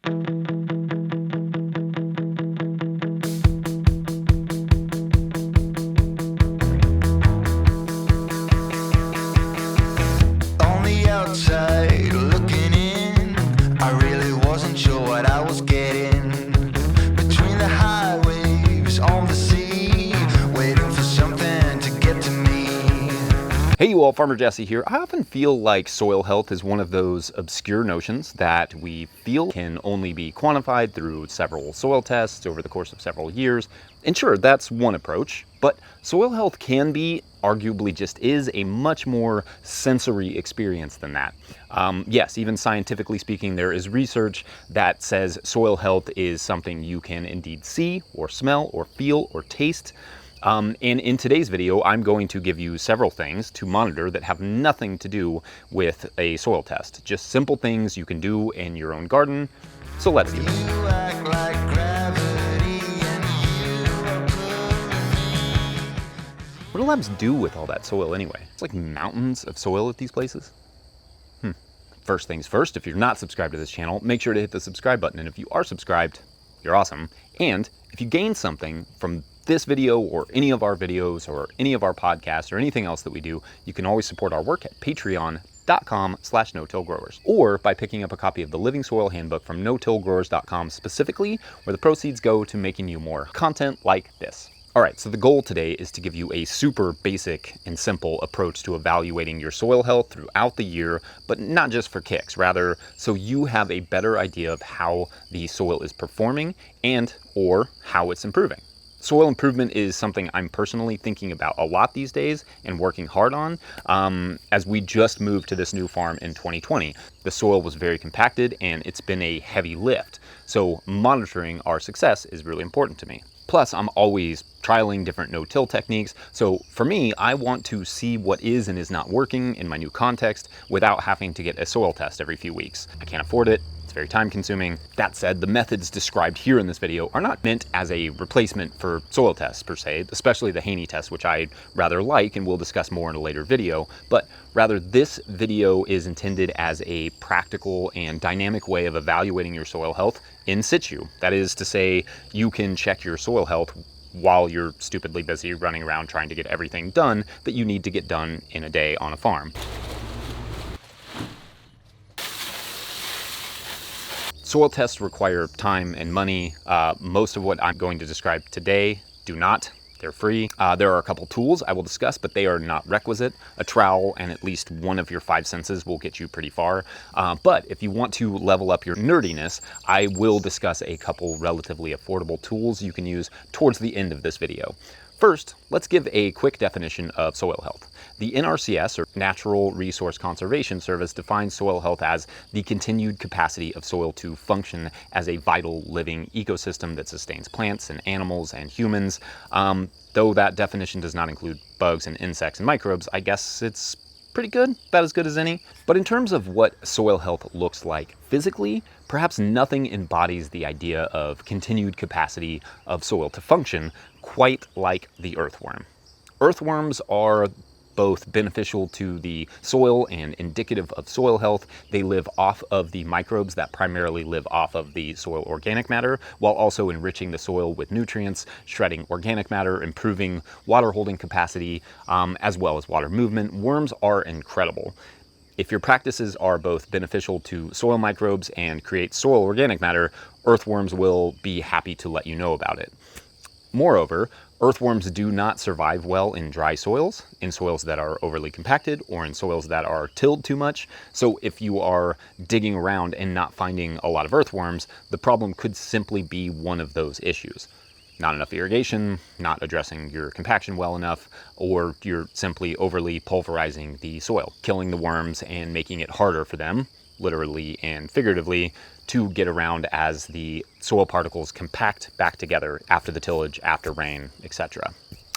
On the outside looking in, I really wasn't sure what I was getting. Between the high waves on the sea, waiting for something to get to me. Hey you all, Farmer Jesse here. I often feel like soil health is one of those obscure notions that we feel can only be quantified through several soil tests over the course of several years. And sure, that's one approach, but soil health can be, arguably just is, a much more sensory experience than that. Yes, even scientifically speaking, there is research that says soil health is something you can indeed see or smell or feel or taste. And in today's video, I'm going to give you several things to monitor that have nothing to do with a soil test. Just simple things you can do in your own garden. So let's do this. You act like gravity and you are pulling me. What do labs do with all that soil anyway? It's like mountains of soil at these places. First things first, if you're not subscribed to this channel, make sure to hit the subscribe button. And if you are subscribed, you're awesome. And if you gain something from this video or any of our videos or any of our podcasts or anything else that we do, you can always support our work at patreon.com/no-till-growers, or by picking up a copy of the Living Soil Handbook from no-till-growers.com specifically, where the proceeds go to making you more content like this. All right, so the goal today is to give you a super basic and simple approach to evaluating your soil health throughout the year, but not just for kicks, rather so you have a better idea of how the soil is performing and or how it's improving. Soil improvement is something I'm personally thinking about a lot these days and working hard on, as we just moved to this new farm in 2020. The soil was very compacted and it's been a heavy lift. So monitoring our success is really important to me. Plus, I'm always trialing different no-till techniques. So for me, I want to see what is and is not working in my new context without having to get a soil test every few weeks. I can't afford it. It's very time consuming. That said, the methods described here in this video are not meant as a replacement for soil tests per se, especially the Haney test, which I rather like and we'll discuss more in a later video. But rather, this video is intended as a practical and dynamic way of evaluating your soil health in situ. That is to say, you can check your soil health while you're stupidly busy running around trying to get everything done that you need to get done in a day on a farm. Soil tests require time and money. Most of what I'm going to describe today do not. They're free. There are a couple tools I will discuss, but they are not requisite. A trowel and at least one of your 5 senses will get you pretty far. But if you want to level up your nerdiness, I will discuss a couple relatively affordable tools you can use towards the end of this video. First, let's give a quick definition of soil health. The NRCS, or Natural Resource Conservation Service, defines soil health as the continued capacity of soil to function as a vital living ecosystem that sustains plants and animals and humans. Though that definition does not include bugs and insects and microbes, I guess it's pretty good, about as good as any. But in terms of what soil health looks like physically, perhaps nothing embodies the idea of continued capacity of soil to function quite like the earthworm. Earthworms are both beneficial to the soil and indicative of soil health. They live off of the microbes that primarily live off of the soil organic matter, while also enriching the soil with nutrients, shredding organic matter, improving water holding capacity, as well as water movement. Worms are incredible. If your practices are both beneficial to soil microbes and create soil organic matter, earthworms will be happy to let you know about it. Moreover, earthworms do not survive well in dry soils, in soils that are overly compacted, or in soils that are tilled too much. So if you are digging around and not finding a lot of earthworms, the problem could simply be one of those issues. Not enough irrigation, not addressing your compaction well enough, or you're simply overly pulverizing the soil, killing the worms and making it harder for them, literally and figuratively, to get around as the soil particles compact back together after the tillage, after rain, etc.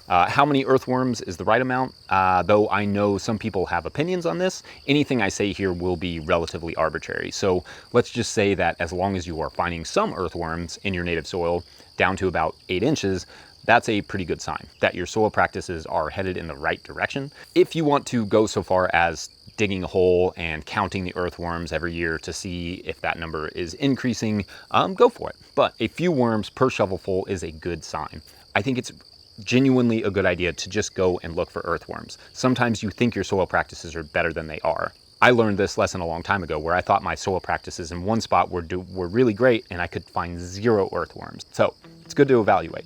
How many earthworms is the right amount? Though I know some people have opinions on this, anything I say here will be relatively arbitrary. So let's just say that as long as you are finding some earthworms in your native soil down to about 8 inches, that's a pretty good sign that your soil practices are headed in the right direction. If you want to go so far as digging a hole and counting the earthworms every year to see if that number is increasing, go for it. But a few worms per shovelful is a good sign. I think it's genuinely a good idea to just go and look for earthworms. Sometimes you think your soil practices are better than they are. I learned this lesson a long time ago where I thought my soil practices in one spot were really great and I could find 0 earthworms. So it's good to evaluate.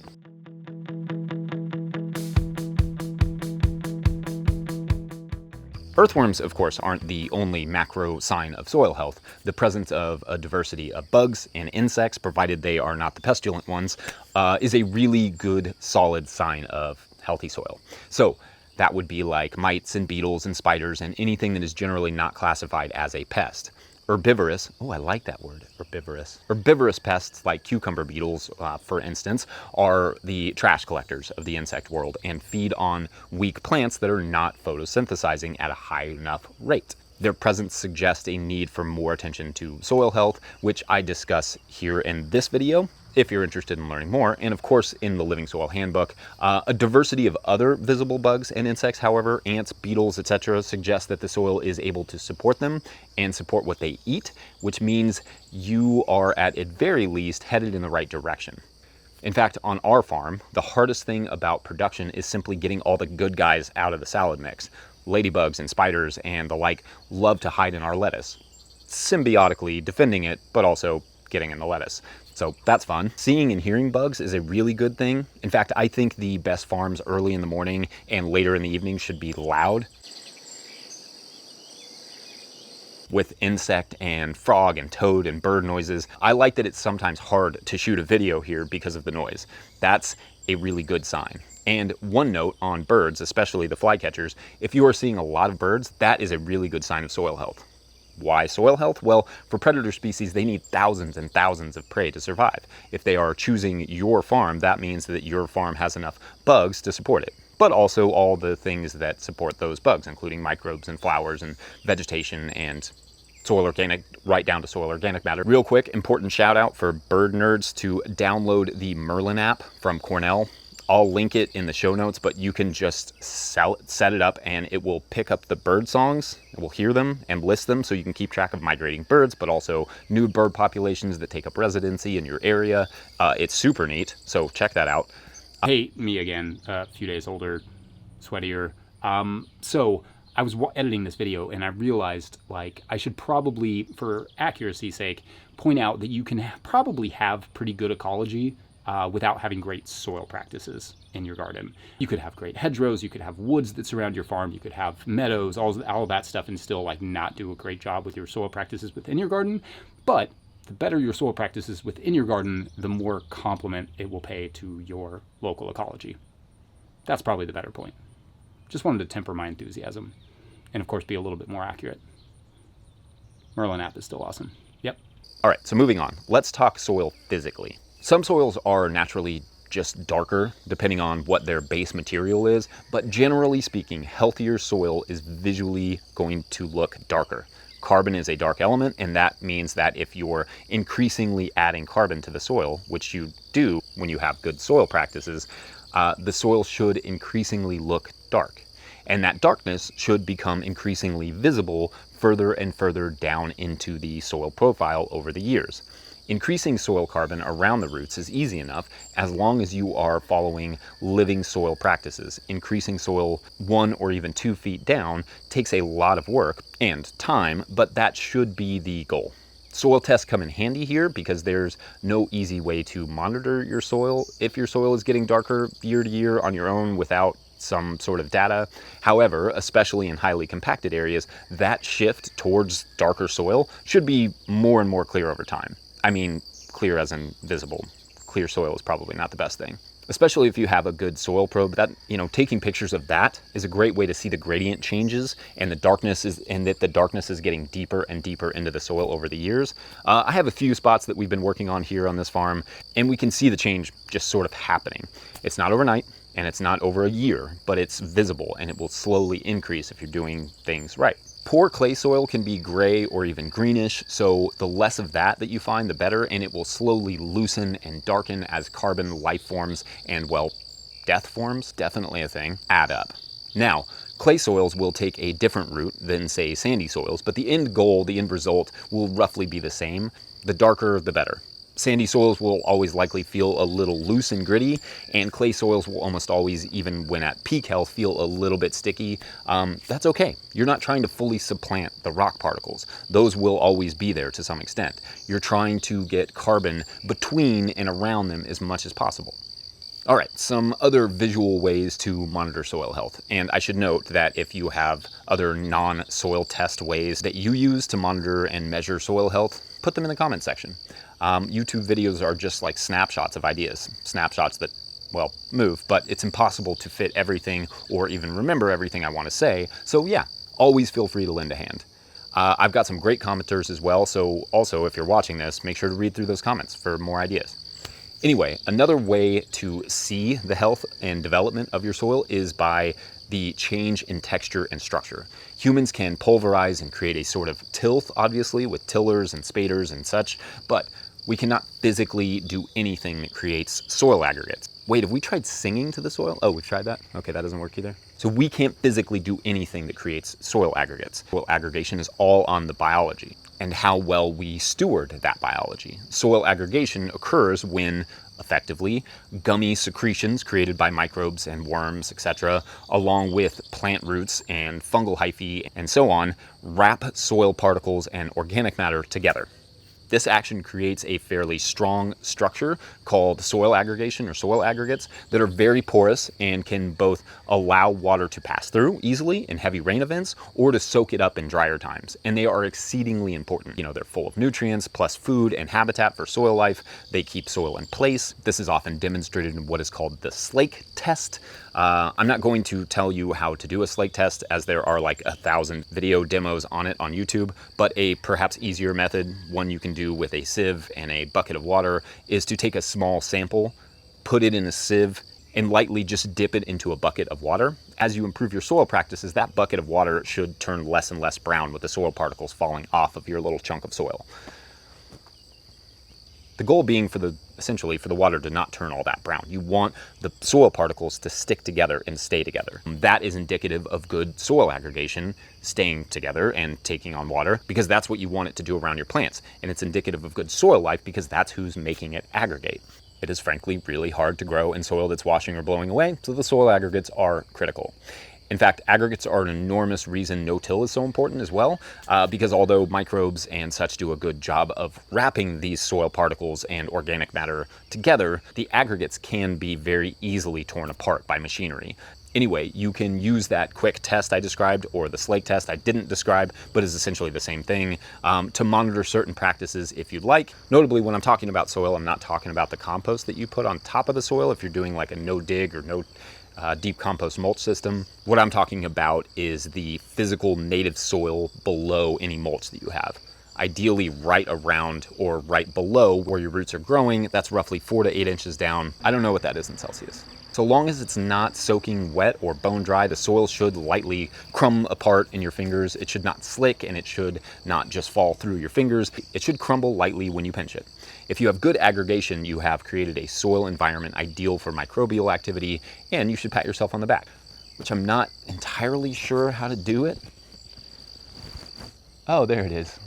Earthworms, of course, aren't the only macro sign of soil health. The presence of a diversity of bugs and insects, provided they are not the pestilent ones, is a really good, solid sign of healthy soil. So that would be like mites and beetles and spiders and anything that is generally not classified as a pest. Herbivorous, oh, I like that word, herbivorous. Herbivorous pests like cucumber beetles, for instance, are the trash collectors of the insect world and feed on weak plants that are not photosynthesizing at a high enough rate. Their presence suggests a need for more attention to soil health, which I discuss here in this video, if you're interested in learning more, and of course in the Living Soil Handbook. A diversity of other visible bugs and insects, however, ants, beetles, etc., suggest that the soil is able to support them and support what they eat, which means you are at very least headed in the right direction. In fact, on our farm, the hardest thing about production is simply getting all the good guys out of the salad mix. Ladybugs and spiders and the like love to hide in our lettuce, symbiotically defending it, but also getting in the lettuce. So that's fun. Seeing and hearing bugs is a really good thing. In fact, I think the best farms early in the morning and later in the evening should be loud, with insect and frog and toad and bird noises. I like that it's sometimes hard to shoot a video here because of the noise. That's a really good sign. And one note on birds, especially the flycatchers, if you are seeing a lot of birds, that is a really good sign of soil health. Why soil health? Well, for predator species, they need thousands and thousands of prey to survive. If they are choosing your farm, that means that your farm has enough bugs to support it, but also all the things that support those bugs, including microbes and flowers and vegetation and soil organic, right down to soil organic matter. Real quick, important shout out for bird nerds to download the Merlin app from Cornell. I'll link it in the show notes, but you can just set it up and it will pick up the bird songs. It will hear them and list them so you can keep track of migrating birds, but also new bird populations that take up residency in your area. It's super neat, so check that out. Hey, me again, a few days older, sweatier. So I was editing this video and I realized like I should probably, for accuracy's sake, point out that you can probably have pretty good ecology without having great soil practices in your garden. You could have great hedgerows, you could have woods that surround your farm, you could have meadows, all of that stuff, and still like not do a great job with your soil practices within your garden. But the better your soil practices within your garden, the more compliment it will pay to your local ecology. That's probably the better point. Just wanted to temper my enthusiasm and of course be a little bit more accurate. Merlin app is still awesome. Yep. All right, so moving on. Let's talk soil physically. Some soils are naturally just darker, depending on what their base material is, but generally speaking, healthier soil is visually going to look darker. Carbon is a dark element, and that means that if you're increasingly adding carbon to the soil, which you do when you have good soil practices, the soil should increasingly look dark. And that darkness should become increasingly visible further and further down into the soil profile over the years. Increasing soil carbon around the roots is easy enough as long as you are following living soil practices. Increasing soil 1 or even 2 feet down takes a lot of work and time, but that should be the goal. Soil tests come in handy here because there's no easy way to monitor your soil if your soil is getting darker year to year on your own without some sort of data. However, especially in highly compacted areas, that shift towards darker soil should be more and more clear over time. I mean, clear as in visible. Clear soil is probably not the best thing. Especially if you have a good soil probe, that, taking pictures of that is a great way to see the gradient changes and the darkness is getting deeper and deeper into the soil over the years. I have a few spots that we've been working on here on this farm, and we can see the change just sort of happening. It's not overnight and it's not over a year, but it's visible and it will slowly increase if you're doing things right. Poor clay soil can be gray or even greenish, so the less of that you find, the better, and it will slowly loosen and darken as carbon life forms and, well, death forms, definitely a thing, add up. Now, Clay soils will take a different route than, say, sandy soils, but the end goal, the end result, will roughly be the same. The darker, the better. Sandy soils will always likely feel a little loose and gritty, and clay soils will almost always, even when at peak health, feel a little bit sticky. That's okay. You're not trying to fully supplant the rock particles. Those will always be there to some extent. You're trying to get carbon between and around them as much as possible. All right, some other visual ways to monitor soil health. And I should note that if you have other non-soil test ways that you use to monitor and measure soil health, put them in the comment section. YouTube videos are just like snapshots of ideas, snapshots that, well, move, but it's impossible to fit everything or even remember everything I want to say. So yeah, always feel free to lend a hand. I've got some great commenters as well, so also if you're watching this, make sure to read through those comments for more ideas. Anyway, another way to see the health and development of your soil is by the change in texture and structure. Humans can pulverize and create a sort of tilth, obviously, with tillers and spaders and such, but we cannot physically do anything that creates soil aggregates. Wait, have we tried singing to the soil? Oh, we've tried that? Okay, that doesn't work either. So we can't physically do anything that creates soil aggregates. Soil aggregation is all on the biology and how well we steward that biology. Soil aggregation occurs when, effectively, gummy secretions created by microbes and worms, etc., along with plant roots and fungal hyphae and so on, wrap soil particles and organic matter together. This action creates a fairly strong structure called soil aggregation or soil aggregates that are very porous and can both allow water to pass through easily in heavy rain events or to soak it up in drier times. And they are exceedingly important. You know, they're full of nutrients plus food and habitat for soil life. They keep soil in place. This is often demonstrated in what is called the slake test. I'm not going to tell you how to do a slake test, as there are like 1,000 video demos on it on YouTube, but a perhaps easier method, one you can do with a sieve and a bucket of water, is to take a small sample, put it in a sieve, and lightly just dip it into a bucket of water. As you improve your soil practices, that bucket of water should turn less and less brown with the soil particles falling off of your little chunk of soil. The goal being essentially for the water to not turn all that brown. You want the soil particles to stick together and stay together. That is indicative of good soil aggregation, staying together and taking on water, because that's what you want it to do around your plants. And it's indicative of good soil life because that's who's making it aggregate. It is frankly really hard to grow in soil that's washing or blowing away, so the soil aggregates are critical. In fact, aggregates are an enormous reason no-till is so important as well, because although microbes and such do a good job of wrapping these soil particles and organic matter together, the aggregates can be very easily torn apart by machinery. Anyway, you can use that quick test I described, or the slake test I didn't describe, but is essentially the same thing, to monitor certain practices if you'd like. Notably, when I'm talking about soil, I'm not talking about the compost that you put on top of the soil if you're doing like a no-dig or no deep compost mulch system. What I'm talking about is the physical native soil below any mulch that you have. Ideally right around or right below where your roots are growing. That's roughly 4 to 8 inches down. I don't know what that is in Celsius. So long as it's not soaking wet or bone dry, the soil should lightly crumb apart in your fingers. It should not slick, and it should not just fall through your fingers. It should crumble lightly when you pinch it. If you have good aggregation, you have created a soil environment ideal for microbial activity, and you should pat yourself on the back, which I'm not entirely sure how to do it. Oh, there it is.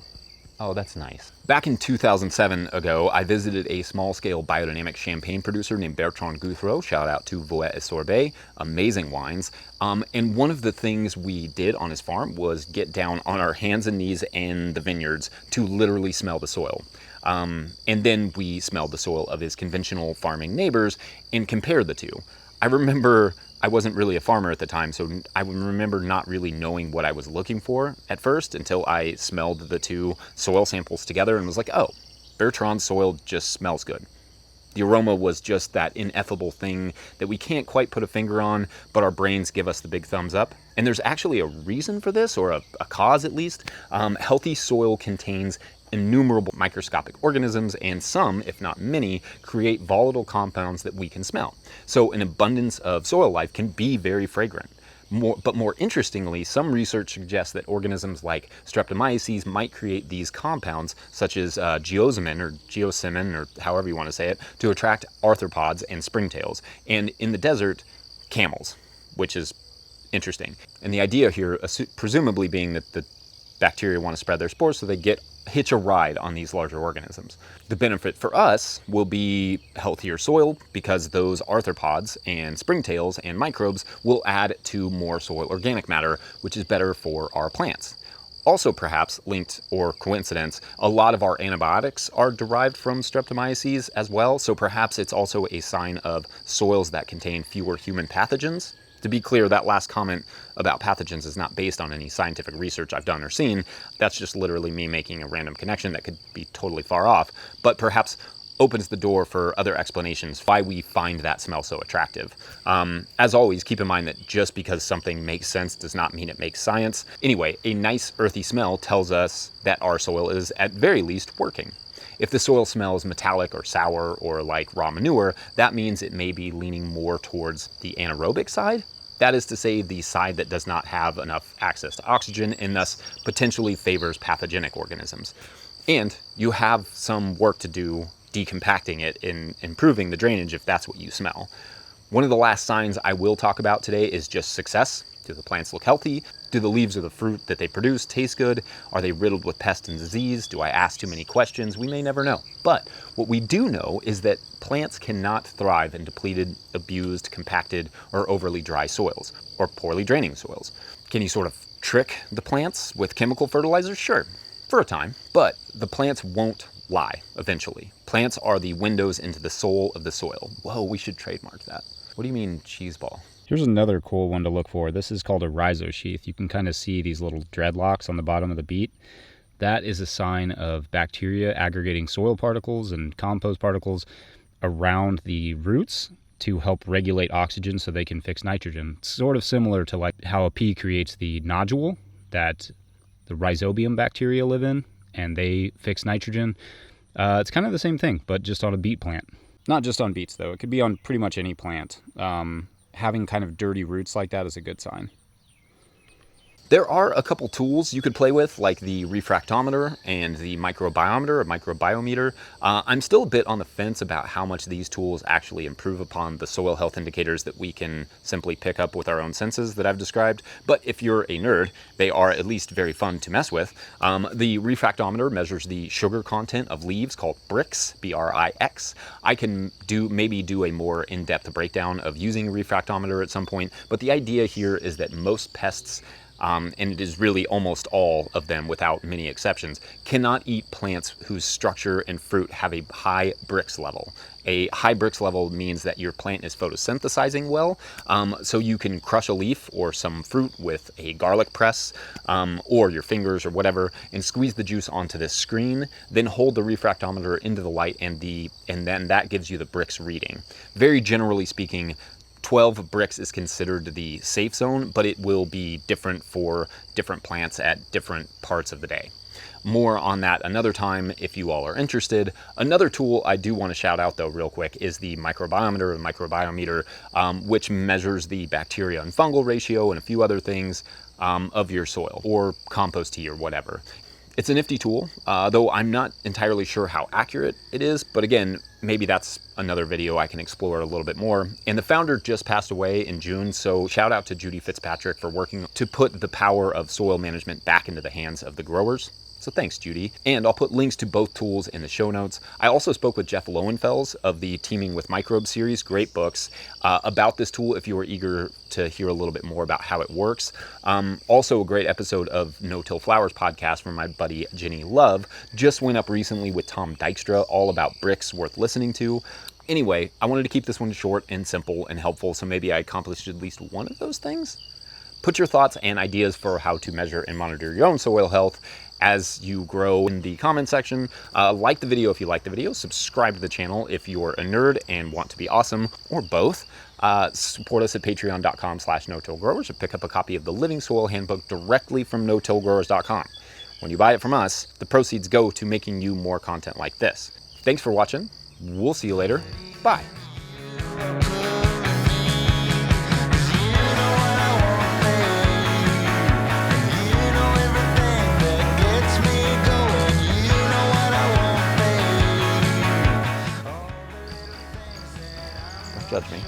Oh, that's nice. Back in 2007 ago, I visited a small-scale biodynamic champagne producer named Bertrand Gouthreau. Shout out to Voet et Sorbet. Amazing wines. And one of the things we did on his farm was get down on our hands and knees in the vineyards to literally smell the soil. And then we smelled the soil of his conventional farming neighbors and compared the two. I remember I wasn't really a farmer at the time, so I remember not really knowing what I was looking for at first until I smelled the two soil samples together and was like, oh, Bertrand's soil just smells good. The aroma was just that ineffable thing that we can't quite put a finger on, but our brains give us the big thumbs up. And there's actually a reason for this, or a cause at least. Healthy soil contains innumerable microscopic organisms, and some, if not many, create volatile compounds that we can smell. So an abundance of soil life can be very fragrant. But more interestingly, some research suggests that organisms like streptomyces might create these compounds, such as geosmin or however you want to say it, to attract arthropods and springtails. And in the desert, camels, which is interesting. And the idea here, presumably being that the bacteria want to spread their spores so they hitch a ride on these larger organisms. The benefit for us will be healthier soil because those arthropods and springtails and microbes will add to more soil organic matter, which is better for our plants. Also, perhaps linked or coincidence, a lot of our antibiotics are derived from streptomyces as well, so perhaps it's also a sign of soils that contain fewer human pathogens. To be clear, that last comment about pathogens is not based on any scientific research I've done or seen. That's just literally me making a random connection that could be totally far off, but perhaps opens the door for other explanations why we find that smell so attractive. As always, keep in mind that just because something makes sense does not mean it makes science. Anyway, a nice earthy smell tells us that our soil is at very least working. If the soil smells metallic or sour or like raw manure, that means it may be leaning more towards the anaerobic side. That is to say, the side that does not have enough access to oxygen and thus potentially favors pathogenic organisms. And you have some work to do decompacting it and improving the drainage if that's what you smell. One of the last signs I will talk about today is just success. Do the plants look healthy? Do the leaves or the fruit that they produce taste good? Are they riddled with pest and disease? Do I ask too many questions? We may never know. But what we do know is that plants cannot thrive in depleted, abused, compacted, or overly dry soils, or poorly draining soils. Can you sort of trick the plants with chemical fertilizers? Sure, for a time, but the plants won't lie eventually. Plants are the windows into the soul of the soil. Whoa, we should trademark that. What do you mean, cheese ball? Here's another cool one to look for. This is called a rhizosheath. You can kind of see these little dreadlocks on the bottom of the beet. That is a sign of bacteria aggregating soil particles and compost particles around the roots to help regulate oxygen so they can fix nitrogen. It's sort of similar to like how a pea creates the nodule that the rhizobium bacteria live in, and they fix nitrogen. It's kind of the same thing, but just on a beet plant. Not just on beets, though. It could be on pretty much any plant. Having kind of dirty roots like that is a good sign. There are a couple tools you could play with, like the refractometer and the microbiometer or microbiometer. I'm still a bit on the fence about how much these tools actually improve upon the soil health indicators that we can simply pick up with our own senses that I've described. But if you're a nerd, they are at least very fun to mess with. The refractometer measures the sugar content of leaves called Brix, B-R-I-X. I can maybe do a more in-depth breakdown of using a refractometer at some point, but the idea here is that most pests, and it is really almost all of them without many exceptions, cannot eat plants whose structure and fruit have a high Brix level. A high Brix level means that your plant is photosynthesizing well, so you can crush a leaf or some fruit with a garlic press or your fingers or whatever and squeeze the juice onto this screen, then hold the refractometer into the light and then that gives you the Brix reading. Very generally speaking, 12 Brix is considered the safe zone, but it will be different for different plants at different parts of the day. More on that another time if you all are interested. Another tool I do want to shout out though real quick is the microbiometer and microbiometer, which measures the bacteria and fungal ratio and a few other things of your soil or compost tea or whatever. It's a nifty tool, though I'm not entirely sure how accurate it is, but again, maybe that's another video I can explore a little bit more. And the founder just passed away in June, so shout out to Judy Fitzpatrick for working to put the power of soil management back into the hands of the growers. So thanks, Judy. And I'll put links to both tools in the show notes. I also spoke with Jeff Lowenfels of the Teaming with Microbes series, great books, about this tool if you are eager to hear a little bit more about how it works. Also a great episode of No Till Flowers podcast from my buddy Jenny Love just went up recently with Tom Dykstra, all about Brix, worth listening to. Anyway, I wanted to keep this one short and simple and helpful, so maybe I accomplished at least one of those things. Put your thoughts and ideas for how to measure and monitor your own soil health as you grow in the comment section. Like the video if you like the video, subscribe to the channel if you're a nerd and want to be awesome, or both. Support us at patreon.com/no-till-growers or pick up a copy of the Living Soil Handbook directly from no-till-growers.com. When you buy it from us, the proceeds go to making you more content like this. Thanks for watching. We'll see you later. Bye. Don't judge me.